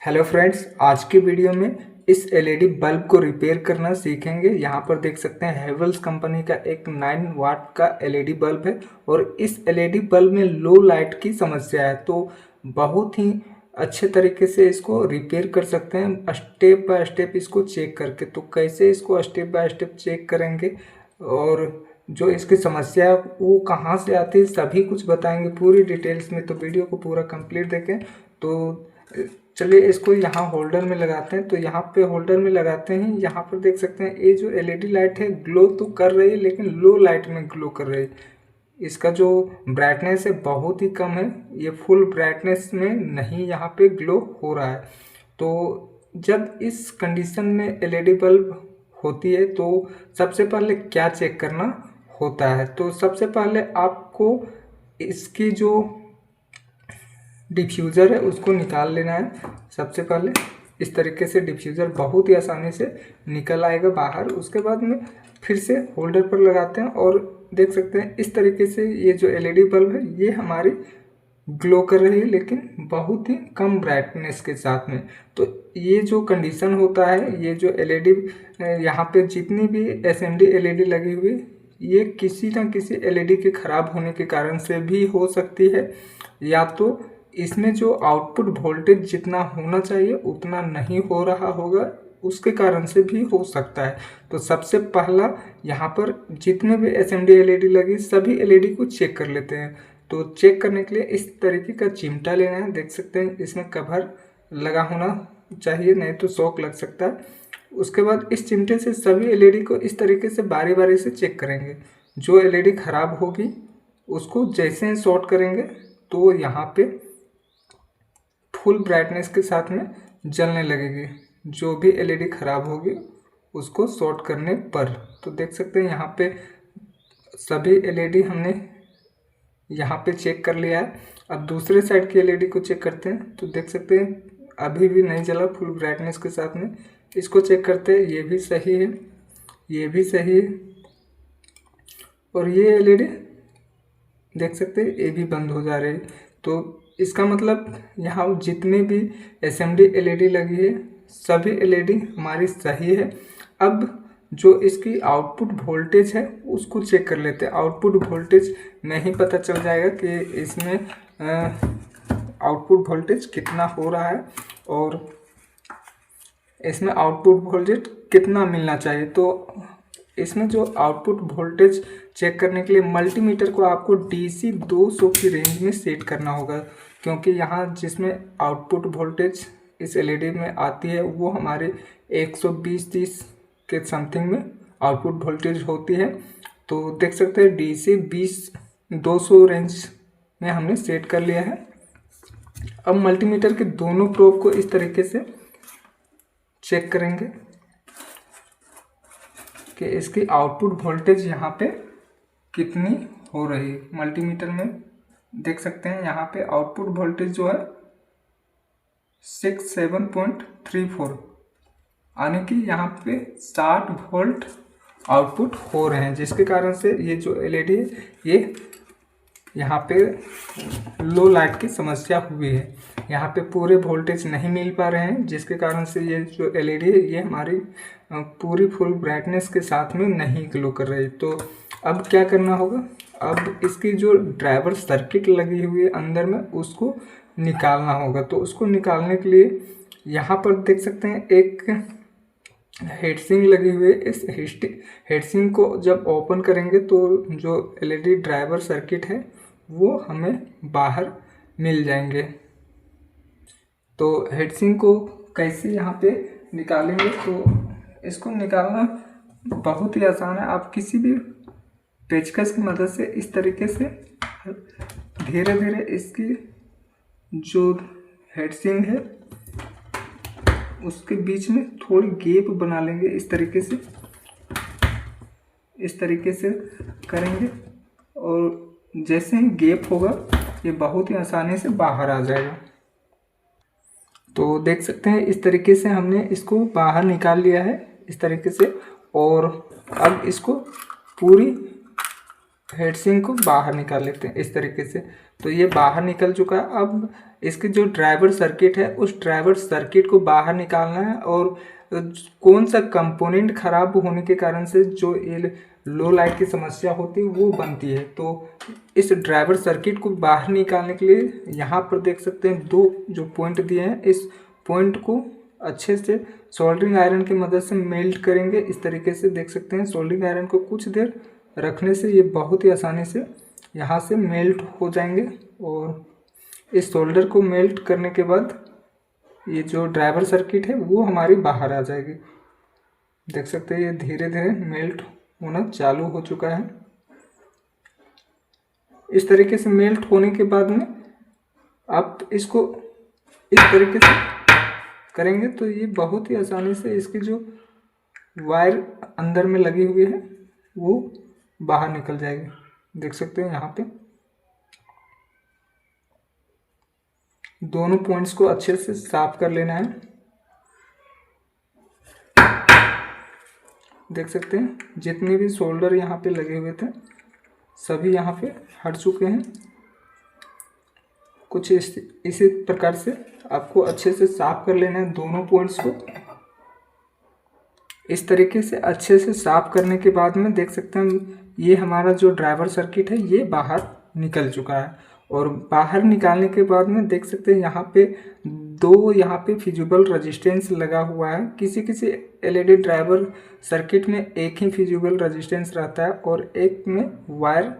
Hello friends, आज की video में इस एलईडी बल्ब को रिपेयर करना सीखेंगे। यहाँ पर देख सकते हैं हेवल्स कंपनी का एक 9 वाट का एलईडी बल्ब है और इस एलईडी बल्ब में लो लाइट की समस्या है। तो बहुत ही अच्छे तरीके से इसको रिपेयर कर सकते हैं स्टेप बाय स्टेप इसको चेक करके। तो कैसे इसको स्टेप बाय स्टेप चेक करेंगे और जो इसकी समस्या है वो कहाँ से आती है सभी कुछ बताएंगे पूरी डिटेल्स में। तो वीडियो को पूरा कंप्लीट देखें। तो चलिए इसको यहाँ होल्डर में लगाते हैं। तो यहाँ पे होल्डर में लगाते हैं, यहाँ पर देख सकते हैं ये जो एलईडी लाइट है ग्लो तो कर रही है लेकिन लो लाइट में ग्लो कर रही है। इसका जो ब्राइटनेस है बहुत ही कम है, ये फुल ब्राइटनेस में नहीं यहाँ पे ग्लो हो रहा है। तो जब इस कंडीशन में एलईडी बल्ब होती है तो सबसे पहले क्या चेक करना होता है। तो सबसे पहले आपको इसकी जो डिफ्यूज़र है उसको निकाल लेना है। सबसे पहले इस तरीके से डिफ्यूज़र बहुत ही आसानी से निकल आएगा बाहर। उसके बाद में फिर से होल्डर पर लगाते हैं और देख सकते हैं इस तरीके से ये जो एलईडी बल्ब है ये हमारी ग्लो कर रही है लेकिन बहुत ही कम ब्राइटनेस के साथ में। तो ये जो कंडीशन होता है, ये जो एलईडी यहाँ पे जितनी भी एसएमडी एलईडी लगी हुई ये किसी न किसी एलईडी के ख़राब होने के कारण से भी हो सकती है, या तो इसमें जो आउटपुट वोल्टेज जितना होना चाहिए उतना नहीं हो रहा होगा, उसके कारण से भी हो सकता है। तो सबसे पहला यहाँ पर जितने भी एसएमडी एलईडी लगी सभी एलईडी को चेक कर लेते हैं। तो चेक करने के लिए इस तरीके का चिमटा लेना है। देख सकते हैं इसमें कवर लगा होना चाहिए, नहीं तो शॉक लग सकता है। उसके बाद इस चिमटे से सभी एलईडी को इस तरीके से बारी बारी से चेक करेंगे। जो एलईडी ख़राब होगी उसको जैसे ही शॉर्ट करेंगे तो यहाँ पे फुल ब्राइटनेस के साथ में जलने लगेगी। जो भी एलईडी ख़राब होगी उसको शॉर्ट करने पर। तो देख सकते हैं यहाँ पे सभी एलईडी हमने यहाँ पे चेक कर लिया है। अब दूसरे साइड की एलईडी को चेक करते हैं। तो देख सकते हैं अभी भी नहीं जला फुल ब्राइटनेस के साथ में। इसको चेक करते हैं, ये भी सही है, ये भी सही है और ये एलईडी देख सकते हैं ये भी बंद हो जा रही है। तो इसका मतलब यहाँ जितने भी एसएमडी एलईडी लगी है सभी एलईडी हमारी सही है। अब जो इसकी आउटपुट वोल्टेज है उसको चेक कर लेते हैं। आउटपुट वोल्टेज में ही पता चल जाएगा कि इसमें आउटपुट वोल्टेज कितना हो रहा है और इसमें आउटपुट वोल्टेज कितना मिलना चाहिए। तो इसमें जो आउटपुट वोल्टेज चेक करने के लिए मल्टीमीटर को आपको DC 200 की रेंज में सेट करना होगा, क्योंकि यहाँ जिसमें आउटपुट वोल्टेज इस एलईडी में आती है वो हमारे 120-30 के समथिंग में आउटपुट वोल्टेज होती है। तो देख सकते हैं DC 200 रेंज में हमने सेट कर लिया है। अब मल्टीमीटर के दोनों प्रोब को इस तरीके से चेक करेंगे कि इसकी आउटपुट वोल्टेज यहाँ पे कितनी हो रही है। मल्टीमीटर में देख सकते हैं यहाँ पे आउटपुट वोल्टेज जो है 67.34 यानी कि यहाँ पे 60 वोल्ट आउटपुट हो रहे हैं, जिसके कारण से ये जो एलईडी है ये यहाँ पे लो लाइट की समस्या हुई है। यहाँ पे पूरे वोल्टेज नहीं मिल पा रहे हैं, जिसके कारण से ये जो एलईडी है ये हमारी पूरी फुल ब्राइटनेस के साथ में नहीं ग्लो कर रही। तो अब क्या करना होगा, अब इसकी जो ड्राइवर सर्किट लगी हुई है अंदर में उसको निकालना होगा। तो उसको निकालने के लिए यहाँ पर देख सकते हैं एक हेडसिंग लगी हुई है। इस हेडसिंग को जब ओपन करेंगे तो जो एलईडी ड्राइवर सर्किट है वो हमें बाहर मिल जाएंगे। तो हेडसिंग को कैसे यहाँ पे निकालेंगे, तो इसको निकालना बहुत ही आसान है। आप किसी भी पेचकस की मदद से इस तरीके से धीरे धीरे इसकी जो हेडसिंग है उसके बीच में थोड़ी गैप बना लेंगे। इस तरीके से करेंगे और जैसे ही गैप होगा ये बहुत ही आसानी से बाहर आ जाएगा। तो देख सकते हैं इस तरीके से हमने इसको बाहर निकाल लिया है इस तरीके से। और अब इसको पूरी हेडसिंग को बाहर निकाल लेते हैं इस तरीके से। तो ये बाहर निकल चुका है। अब इसकी जो ड्राइवर सर्किट है उस ड्राइवर सर्किट को बाहर निकालना है और कौन सा कंपोनेंट खराब होने के कारण से जो ये लो लाइट की समस्या होती है वो बनती है। तो इस ड्राइवर सर्किट को बाहर निकालने के लिए यहाँ पर देख सकते हैं 2 जो पॉइंट दिए हैं, इस पॉइंट को अच्छे से सोल्डरिंग आयरन की मदद से मेल्ट करेंगे। इस तरीके से देख सकते हैं सोल्डरिंग आयरन को कुछ देर रखने से ये बहुत ही आसानी से यहाँ से मेल्ट हो जाएंगे। और इस सोल्डर को मेल्ट करने के बाद ये जो ड्राइवर सर्किट है वो हमारी बाहर आ जाएगी। देख सकते हैं ये धीरे धीरे मेल्ट होना चालू हो चुका है। इस तरीके से मेल्ट होने के बाद में आप इसको इस तरीके से करेंगे तो ये बहुत ही आसानी से इसकी जो वायर अंदर में लगी हुई है वो बाहर निकल जाएगी। देख सकते हैं यहाँ पे दोनों पॉइंट्स को अच्छे से साफ कर लेना है। देख सकते हैं जितने भी सोल्डर यहाँ पे लगे हुए थे सभी यहाँ पे हट चुके हैं। कुछ इसी प्रकार से आपको अच्छे से साफ कर लेना है दोनों पॉइंट्स को। इस तरीके से अच्छे से साफ करने के बाद में देख सकते हैं ये हमारा जो ड्राइवर सर्किट है ये बाहर निकल चुका है। और बाहर निकालने के बाद में देख सकते हैं यहाँ पे 2 यहाँ पे फिजिबल रेजिस्टेंस लगा हुआ है। किसी किसी एलईडी ड्राइवर सर्किट में एक ही फिजिबल रेजिस्टेंस रहता है और एक में वायर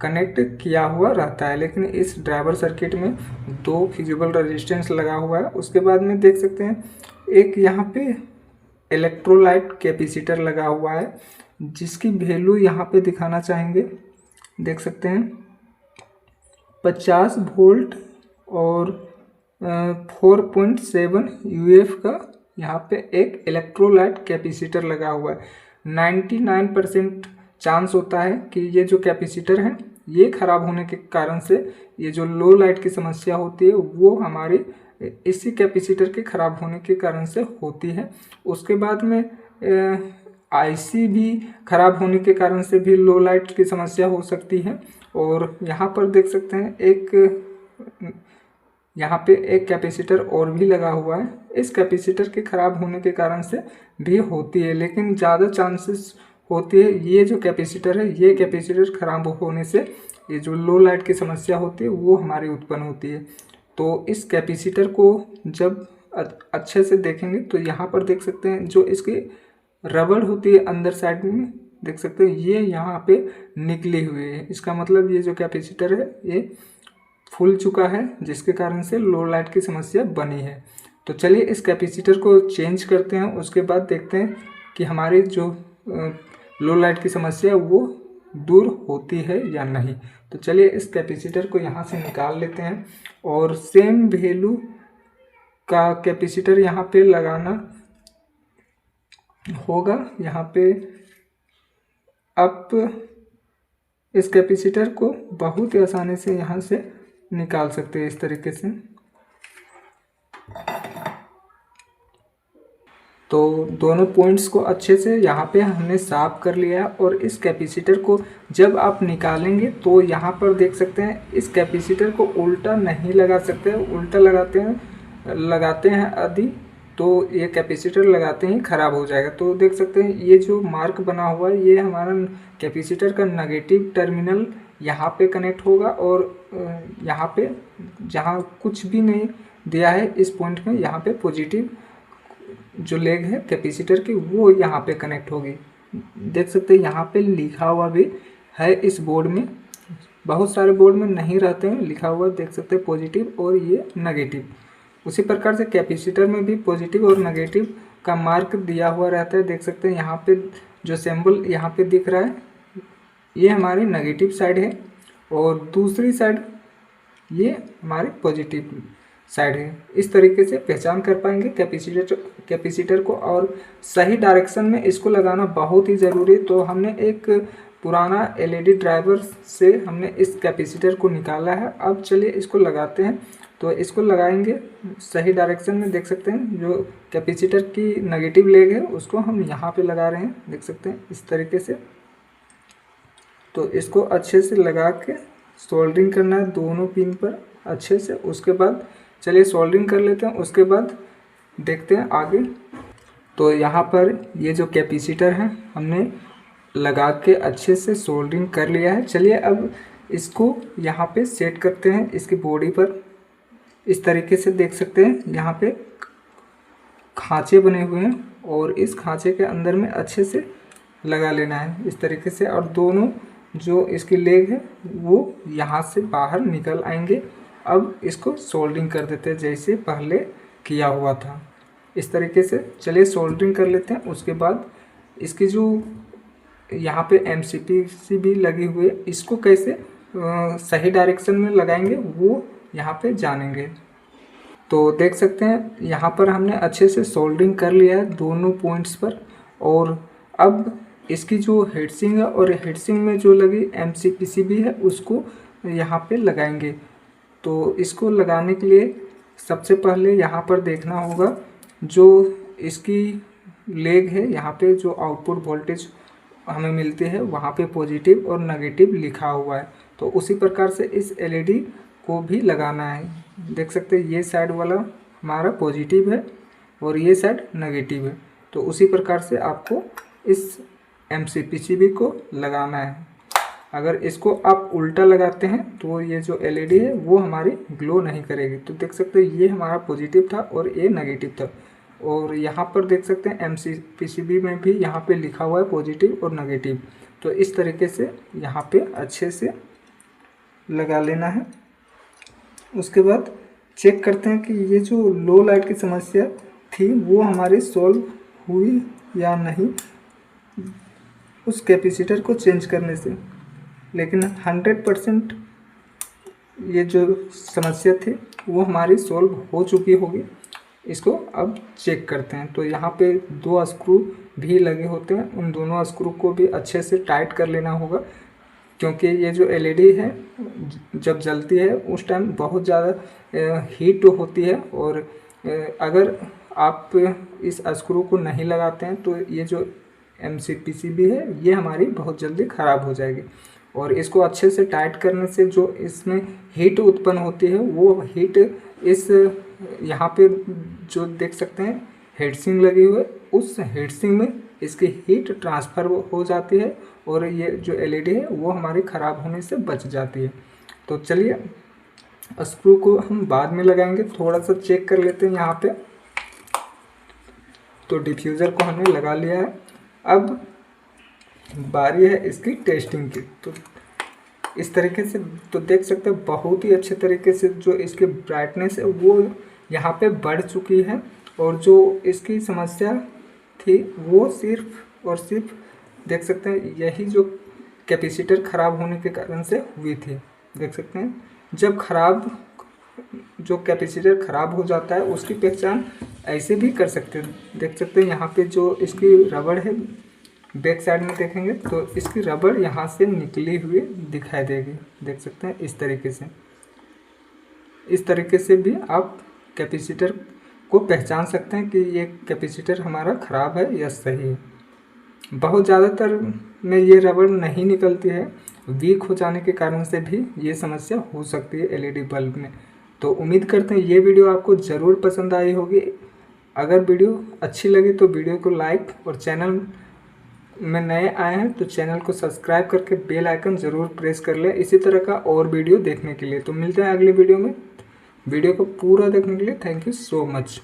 कनेक्ट किया हुआ रहता है, लेकिन इस ड्राइवर सर्किट में 2 फिजिबल रेजिस्टेंस लगा हुआ है। उसके बाद में देख सकते हैं एक यहाँ पे इलेक्ट्रोलाइट कैपेसिटर लगा हुआ है जिसकी वैल्यू यहाँ पे दिखाना चाहेंगे। देख सकते हैं 50 वोल्ट और 4.7 यूएफ का यहाँ पे एक इलेक्ट्रोलाइट कैपेसिटर लगा हुआ है। 99% चांस होता है कि ये जो कैपेसिटर है ये ख़राब होने के कारण से ये जो लो लाइट की समस्या होती है वो हमारी इसी कैपेसिटर के ख़राब होने के कारण से होती है। उसके बाद में आईसी भी ख़राब होने के कारण से भी लो लाइट की समस्या हो सकती है। और यहाँ पर देख सकते हैं यहाँ पे एक कैपेसिटर और भी लगा हुआ है। इस कैपेसिटर के ख़राब होने के कारण से भी होती है, लेकिन ज़्यादा चांसेस होती है ये जो कैपेसिटर है ये कैपेसिटर ख़राब होने से ये जो लो लाइट की समस्या होती है वो हमारी उत्पन्न होती है। तो इस कैपेसिटर को जब अच्छे से देखेंगे तो यहाँ पर देख सकते हैं जो इसकी रबड़ होती है अंदर साइड में देख सकते हैं ये यहाँ पे निकली हुई है। इसका मतलब ये जो कैपेसिटर है ये फूल चुका है जिसके कारण से लो लाइट की समस्या बनी है। तो चलिए इस कैपेसिटर को चेंज करते हैं, उसके बाद देखते हैं कि हमारी जो लो लाइट की समस्या वो दूर होती है या नहीं। तो चलिए इस कैपेसिटर को यहाँ से निकाल लेते हैं और सेम वैल्यू का कैपेसिटर यहाँ पे लगाना होगा। यहाँ पे आप इस कैपेसिटर को बहुत ही आसानी से यहाँ से निकाल सकते हैं इस तरीके से। तो दोनों पॉइंट्स को अच्छे से यहाँ पे हमने साफ कर लिया और इस कैपेसिटर को जब आप निकालेंगे तो यहाँ पर देख सकते हैं इस कैपेसिटर को उल्टा नहीं लगा सकते, उल्टा लगाते हैं यदि तो ये कैपेसिटर लगाते ही ख़राब हो जाएगा। तो देख सकते हैं ये जो मार्क बना हुआ है ये हमारा कैपेसिटर का नेगेटिव टर्मिनल यहाँ पे कनेक्ट होगा और यहाँ पे जहाँ कुछ भी नहीं दिया है इस पॉइंट में यहाँ पे पॉजिटिव जो लेग है कैपेसिटर की वो यहाँ पे कनेक्ट होगी। देख सकते हैं यहाँ पे लिखा हुआ भी है इस बोर्ड में, बहुत सारे बोर्ड में नहीं रहते हैं लिखा हुआ, देख सकते हैं पॉजिटिव और ये नेगेटिव। उसी प्रकार से कैपेसिटर में भी पॉजिटिव और नेगेटिव का मार्क दिया हुआ रहता है। देख सकते हैं यहाँ पे जो सिंबल यहाँ पे दिख रहा है ये हमारी नेगेटिव साइड है और दूसरी साइड ये हमारी पॉजिटिव साइड है। इस तरीके से पहचान कर पाएंगे कैपेसिटर को और सही डायरेक्शन में इसको लगाना बहुत ही ज़रूरी है। तो हमने एक पुराना एलईडी ड्राइवर से हमने इस कैपेसिटर को निकाला है। अब चलिए इसको लगाते हैं। तो इसको लगाएंगे सही डायरेक्शन में। देख सकते हैं जो कैपेसिटर की नेगेटिव लेग है उसको हम यहाँ पे लगा रहे हैं, देख सकते हैं इस तरीके से। तो इसको अच्छे से लगा के सोल्डरिंग करना है दोनों पिन पर अच्छे से। उसके बाद चलिए सोल्डरिंग कर लेते हैं, उसके बाद देखते हैं आगे। तो यहाँ पर ये जो कैपेसिटर है हमने लगा के अच्छे से सोल्डरिंग कर लिया है। चलिए अब इसको यहाँ पे सेट करते हैं इसकी बॉडी पर। इस तरीके से देख सकते हैं यहाँ पे खांचे बने हुए हैं और इस खांचे के अंदर में अच्छे से लगा लेना है इस तरीके से, और दोनों जो इसकी लेग है वो यहाँ से बाहर निकल आएंगे। अब इसको सोल्डरिंग कर देते हैं जैसे पहले किया हुआ था इस तरीके से। चलिए सोल्डरिंग कर लेते हैं। उसके बाद इसकी जो यहाँ पे MCPC भी लगी हुई है, इसको कैसे सही डायरेक्शन में लगाएंगे वो यहाँ पे जानेंगे। तो देख सकते हैं यहाँ पर हमने अच्छे से सोल्डरिंग कर लिया है दोनों पॉइंट्स पर। और अब इसकी जो हेडसिंग है और हेडसिंग में जो लगी MCPC भी है उसको यहाँ पे लगाएंगे। तो इसको लगाने के लिए सबसे पहले यहाँ पर देखना होगा जो इसकी लेग है, यहाँ पे जो आउटपुट वोल्टेज हमें मिलती है वहाँ पे पॉजिटिव और नेगेटिव लिखा हुआ है। तो उसी प्रकार से इस LED को भी लगाना है। देख सकते हैं ये साइड वाला हमारा पॉजिटिव है और ये साइड नेगेटिव है। तो उसी प्रकार से आपको इस MCPC को लगाना है। अगर इसको आप उल्टा लगाते हैं तो ये जो LED है वो हमारी ग्लो नहीं करेगी। तो देख सकते हैं ये हमारा पॉजिटिव था और ये नेगेटिव था। और यहाँ पर देख सकते हैं MCPC में भी यहाँ पे लिखा हुआ है पॉजिटिव और नेगेटिव। तो इस तरीके से यहाँ पे अच्छे से लगा लेना है। उसके बाद चेक करते हैं कि ये जो लो लाइट की समस्या थी वो हमारी सॉल्व हुई या नहीं उस कैपेसिटर को चेंज करने से। लेकिन 100% ये जो समस्या थी वो हमारी सॉल्व हो चुकी होगी। इसको अब चेक करते हैं। तो यहाँ पे 2 स्क्रू भी लगे होते हैं, उन दोनों स्क्रू को भी अच्छे से टाइट कर लेना होगा, क्योंकि ये जो LED है जब जलती है उस टाइम बहुत ज़्यादा हीट होती है। और अगर आप इस स्क्रू को नहीं लगाते हैं तो ये जो MCPC भी है ये हमारी बहुत जल्दी ख़राब हो जाएगी। और इसको अच्छे से टाइट करने से जो इसमें हीट उत्पन्न होती है वो हीट इस यहाँ पे जो देख सकते हैं हेडसिंग लगी हुई है उस हेडसिंग में इसकी हीट ट्रांसफ़र हो जाती है और ये जो LED है वो हमारी ख़राब होने से बच जाती है। तो चलिए स्क्रू को हम बाद में लगाएंगे, थोड़ा सा चेक कर लेते हैं यहाँ पे। तो डिफ्यूज़र को हमने लगा लिया है, अब बारी है इसकी टेस्टिंग की। तो इस तरीके से तो देख सकते हैं बहुत ही अच्छे तरीके से जो इसकी ब्राइटनेस है वो यहाँ पे बढ़ चुकी है। और जो इसकी समस्या थी वो सिर्फ और सिर्फ देख सकते हैं यही जो कैपेसिटर ख़राब होने के कारण से हुई थी। देख सकते हैं जब जो कैपेसिटर ख़राब हो जाता है उसकी पहचान ऐसे भी कर सकते हैं। देख सकते हैं यहाँ पे जो इसकी रबड़ है बैक साइड में देखेंगे तो इसकी रबड़ यहाँ से निकली हुई दिखाई देगी। देख सकते हैं इस तरीके से भी आप कैपेसिटर को पहचान सकते हैं कि ये कैपेसिटर हमारा ख़राब है या सही है। बहुत ज़्यादातर में ये रबड़ नहीं निकलती है, वीक हो जाने के कारण से भी ये समस्या हो सकती है LED बल्ब में। तो उम्मीद करते हैं ये वीडियो आपको ज़रूर पसंद आई होगी। अगर वीडियो अच्छी लगी तो वीडियो को लाइक और चैनल में नए आए हैं तो चैनल को सब्सक्राइब करके बेल आइकन ज़रूर प्रेस कर लें इसी तरह का और वीडियो देखने के लिए। तो मिलते हैं अगली वीडियो में। वीडियो को पूरा देखने के लिए थैंक यू सो मच।